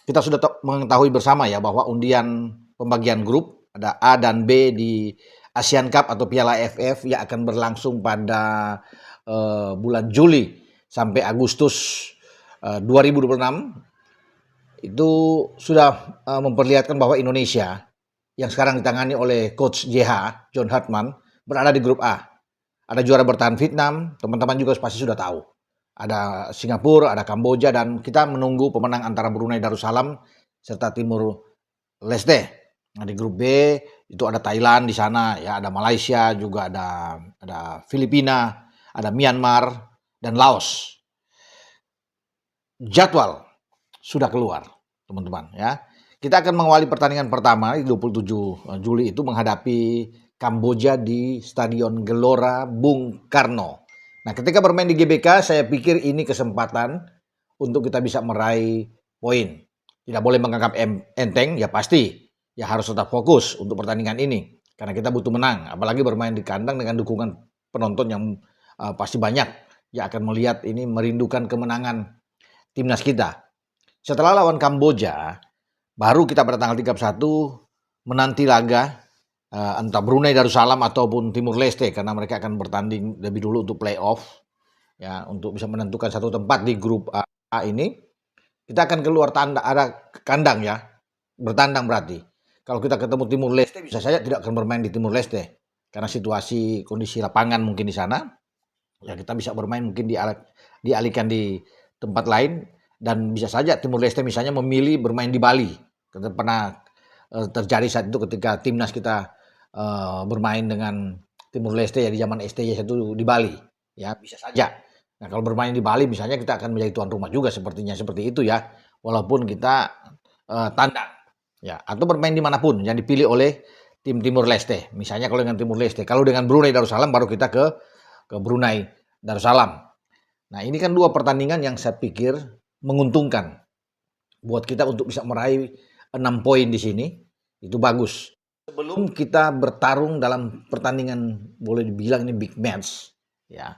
kita sudah mengetahui bersama ya bahwa undian pembagian grup ada A dan B di Asian Cup atau Piala AFF yang akan berlangsung pada bulan Juli sampai Agustus 2026 itu sudah memperlihatkan bahwa Indonesia yang sekarang ditangani oleh Coach JH, John Hartman, berada di grup A. Ada juara bertahan Vietnam, teman-teman juga pasti sudah tahu. Ada Singapura, ada Kamboja, dan kita menunggu pemenang antara Brunei Darussalam serta Timur Leste. Nah, di grup B itu ada Thailand di sana, ya ada Malaysia, juga ada Filipina, ada Myanmar dan Laos. Jadwal sudah keluar, teman-teman ya. Kita akan mengawali pertandingan pertama di 27 Juli itu menghadapi Kamboja di Stadion Gelora Bung Karno. Nah, ketika bermain di GBK, saya pikir ini kesempatan untuk kita bisa meraih poin. Tidak boleh menganggap enteng, ya pasti. Ya harus tetap fokus untuk pertandingan ini. Karena kita butuh menang. Apalagi bermain di kandang dengan dukungan penonton yang pasti banyak. Ya akan melihat ini merindukan kemenangan timnas kita. Setelah lawan Kamboja, baru kita pada tanggal 31 menanti laga entah Brunei Darussalam ataupun Timur Leste, karena mereka akan bertanding lebih dulu untuk playoff ya, untuk bisa menentukan satu tempat di grup A ini. Kita akan keluar ada kandang ya, bertandang berarti. Kalau kita ketemu Timur Leste, bisa saja tidak akan bermain di Timur Leste karena situasi kondisi lapangan mungkin di sana. Ya kita bisa bermain mungkin dialihkan di tempat lain, dan bisa saja Timur Leste misalnya memilih bermain di Bali. Karena pernah terjadi saat itu ketika timnas kita bermain dengan Timur Leste ya di zaman STY itu di Bali, ya bisa saja. Nah kalau bermain di Bali misalnya kita akan menjadi tuan rumah juga sepertinya seperti itu ya, walaupun kita tandang ya, atau bermain dimanapun yang dipilih oleh tim Timur Leste. Misalnya kalau dengan Timur Leste, kalau dengan Brunei Darussalam baru kita ke Brunei Darussalam. Nah ini kan dua pertandingan yang saya pikir menguntungkan buat kita untuk bisa meraih 6 poin di sini, itu bagus. Sebelum kita bertarung dalam pertandingan boleh dibilang ini big match ya,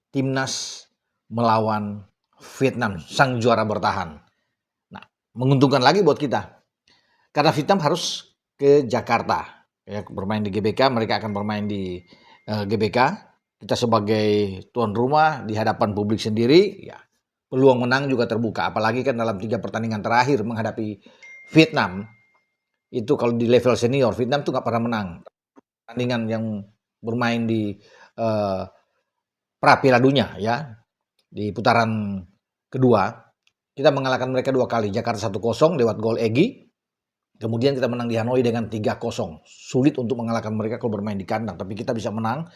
timnas melawan Vietnam, sang juara bertahan. Nah, menguntungkan lagi buat kita. Karena Vietnam harus ke Jakarta ya, bermain di GBK, mereka akan bermain di GBK. Kita sebagai tuan rumah di hadapan publik sendiri ya, peluang menang juga terbuka, apalagi kan dalam 3 pertandingan terakhir menghadapi Vietnam. Itu kalau di level senior, Vietnam tuh gak pernah menang. Pertandingan yang bermain di pra Piala Dunia ya, di putaran kedua, kita mengalahkan mereka 2 kali. Jakarta 1-0 lewat gol Egy. Kemudian kita menang di Hanoi dengan 3-0. Sulit untuk mengalahkan mereka kalau bermain di kandang, tapi kita bisa menang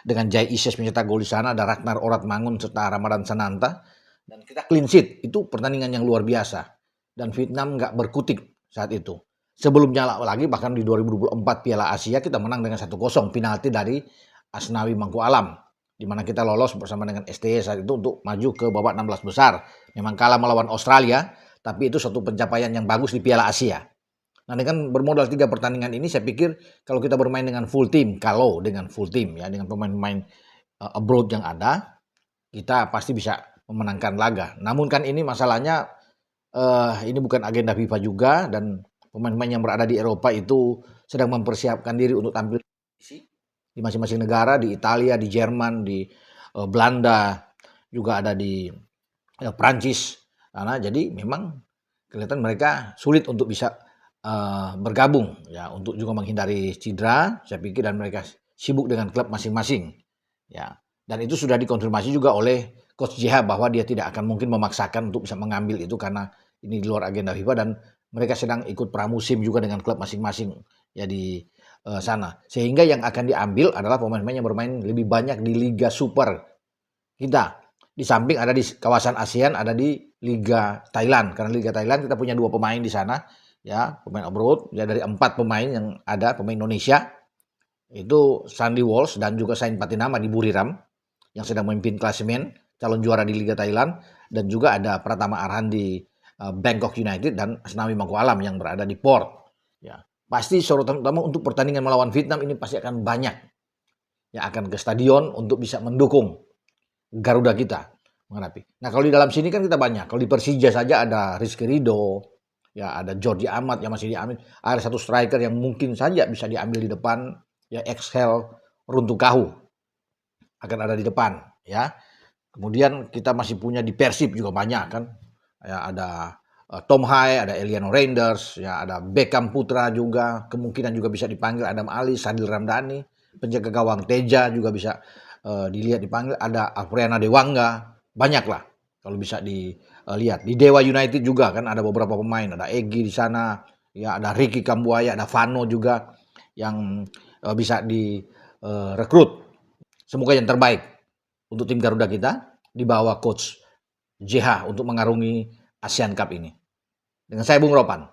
dengan Jai Ises mencetak gol di sana, ada Ragnar Oratmangun serta Ramadan Sananta, dan kita clean sheet. Itu pertandingan yang luar biasa. Dan Vietnam nggak berkutik saat itu. Sebelumnya lagi bahkan di 2024 Piala Asia kita menang dengan 1-0 penalti dari Asnawi Mangku Alam, di mana kita lolos bersama dengan STY saat itu untuk maju ke babak 16 besar. Memang kalah melawan Australia, tapi itu suatu pencapaian yang bagus di Piala Asia. Nah dengan bermodal 3 pertandingan ini saya pikir kalau kita bermain dengan full team, ya, dengan pemain-pemain abroad yang ada, kita pasti bisa memenangkan laga. Namun kan ini masalahnya ini bukan agenda FIFA juga, dan pemain-pemain yang berada di Eropa itu sedang mempersiapkan diri untuk tampil di masing-masing negara, di Italia, di Jerman, di Belanda, juga ada di Prancis. Karena jadi memang kelihatan mereka sulit untuk bisa bergabung ya, untuk juga menghindari cedera saya pikir, dan mereka sibuk dengan klub masing-masing ya. Dan itu sudah dikonfirmasi juga oleh Coach JH bahwa dia tidak akan mungkin memaksakan untuk bisa mengambil itu karena ini di luar agenda FIFA, dan mereka sedang ikut pramusim juga dengan klub masing-masing ya di sana. Sehingga yang akan diambil adalah pemain-pemain yang bermain lebih banyak di Liga Super kita. Di samping ada di kawasan ASEAN, ada di Liga Thailand. Karena Liga Thailand kita punya 2 pemain di sana ya, pemain abroad ya, dari 4 pemain yang ada, pemain Indonesia itu Sandy Walsh dan juga Sain Patinama di Buriram yang sedang memimpin klasemen calon juara di Liga Thailand, dan juga ada Pratama Arhan di Bangkok United dan Asnawi Mangku Alam yang berada di Port ya. Pasti sorotan utama untuk pertandingan melawan Vietnam ini pasti akan banyak yang akan ke stadion untuk bisa mendukung Garuda kita. menghadapi. Nah, kalau di dalam sini kan kita banyak. Kalau di Persija saja ada Rizky Ridho, ya ada Jordi Amat yang masih diambil. Ada satu striker yang mungkin saja bisa diambil di depan, ya Exhel Runtukahu akan ada di depan, ya. Kemudian kita masih punya di Persib juga banyak kan. Ya ada Tom Hai, ada Eliano Reinders, ya ada Beckham Putra juga, kemungkinan juga bisa dipanggil Adam Ali, Sadil Ramdhani, penjaga gawang Teja juga bisa dilihat dipanggil, ada Afriana Dewangga, banyak lah kalau bisa dilihat. Di Dewa United juga kan ada beberapa pemain, ada Egy di sana, ya ada Ricky Kambuaya, ada Vano juga yang bisa direkrut. Semoga yang terbaik untuk tim Garuda kita di bawah coach JH untuk mengarungi ASEAN Cup ini. Dengan saya Bung Ropan.